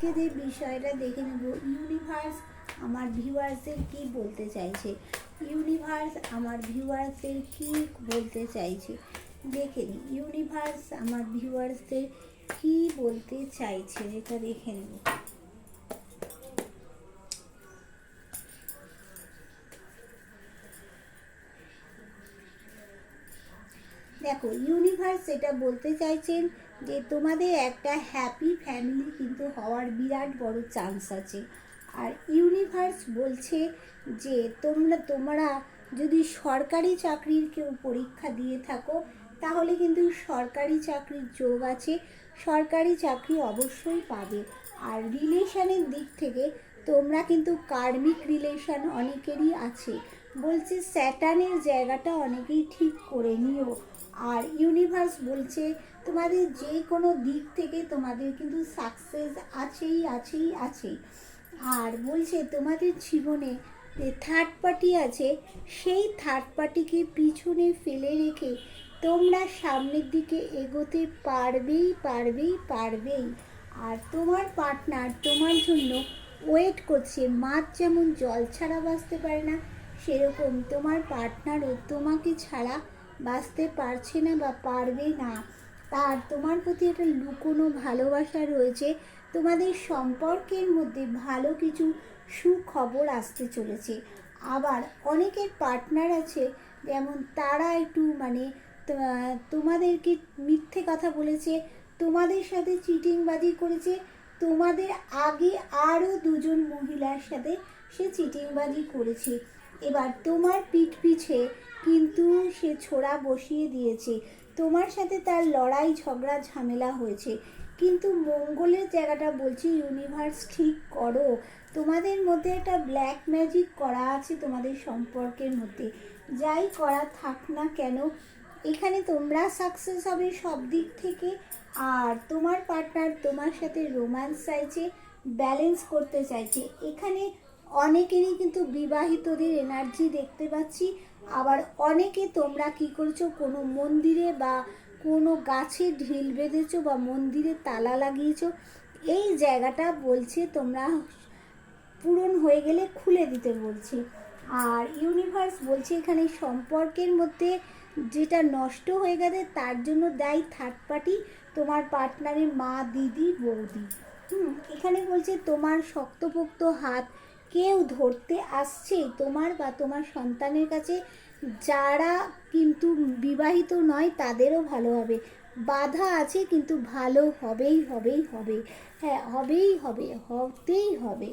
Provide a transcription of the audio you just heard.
আজকে যে বিষয়টা দেখে নেব, ইউনিভার্স আমার ভিউয়ার্সদের কি বলতে চাইছে, ইউনিভার্স আমার ভিউয়ার্সদের কি বলতে চাইছে, দেখে নিই ইউনিভার্স আমার ভিউয়ার্সদের কি বলতে চাইছে, এটা দেখে নেব। দেখো, ইউনিভার্স এটা বলতে চাইছেন যে তোমাদের একটা হ্যাপি ফ্যামিলি কিন্তু হওয়ার বিরাট বড় চান্স আছে। আর ইউনিভার্স বলছে যে তোমরা যদি সরকারি চাকরির কেউ পরীক্ষা দিয়ে থাকো তাহলে কিন্তু সরকারি চাকরির যোগ আছে, সরকারি চাকরি অবশ্যই পাবে। আর রিলেশনের দিক থেকে তোমরা কিন্তু কার্মিক রিলেশন অনেকেরই আছে, বলছে স্যাটার্নের জায়গাটা অনেকেই ঠিক করে নিও। আর ইউনিভার্স বলছে তোমাদের যে কোনো দিক থেকে তোমাদের কিন্তু সাকসেস আছেই আছেই আছেই। আর বলছে তোমাদের জীবনে যে থার্ড পার্টি আছে সেই থার্ড পার্টিকে পিছনে ফেলে রেখে তোমরা সামনের দিকে এগোতে পারবেই পারবেই পারবেই। আর তোমার পার্টনার তোমার জন্য ওয়েট করছে। মাছ যেমন জল ছাড়া বাঁচতে পারে না, সেরকম তোমার পার্টনারও তোমাকে ছাড়া বাঁচতে পারছে না বা পারবে না। তার তোমার প্রতি একটা লুকোনো ভালোবাসা রয়েছে। তোমাদের সম্পর্কের মধ্যে ভালো কিছু সুখবর আসতে চলেছে। আবার অনেকের পার্টনার আছে যেমন তারা একটু তোমাদেরকে মিথ্যে কথা বলেছে, তোমাদের সাথে চিটিংবাজি করেছে, তোমাদের আগে আরও দুজন মহিলার সাথে সে চিটিংবাজি করেছে। এবার তোমার পিঠ পিছে কিন্তু সে ছোড়া বসিয়ে দিয়েছে, তোমার সাথে তার লড়াই ঝগড়া ঝামেলা হয়েছে। কিন্তু মঙ্গলের জায়গাটা বলছি ইউনিভার্স ঠিক করো, তোমাদের মধ্যে একটা ব্ল্যাক ম্যাজিক করা আছে তোমাদের সম্পর্কের মধ্যে। যাই করা থাক না কেন এখানে তোমরা সাকসেস হবে সব দিক থেকে। আর তোমার পার্টনার তোমার সাথে রোম্যান্স চাইছে, ব্যালেন্স করতে চাইছে। এখানে অনেকেরই কিন্তু বিবাহিতদের এনার্জি দেখতে পাচ্ছি। আবার অনেকে তোমরা কি করছো, কোনো মন্দিরে বা কোনো গাছে ঢিল বেঁধেছো বা মন্দিরে তালা লাগিয়েছো। এই জায়গাটা বলছে তোমরা পূরণ হয়ে গেলে খুলে দিতে বলছে। আর ইউনিভার্স বলছে এখানে সম্পর্কের মধ্যে যেটা নষ্ট হয়ে গেছে তার জন্য দায়ী থার্ড পার্টি, তোমার পার্টনারের মা, দিদি, বৌদি। এখানে বলছে তোমার শক্তপোক্ত হাত কেউ ধরতে আসছে তোমার বা তোমার সন্তানের কাছে, যারা কিন্তু বিবাহিত নয় তাদেরও ভালো হবে। বাধা আছে কিন্তু ভালো হবেই হবেই হবে, হ্যাঁ হবেই হবে, হতেই হবে।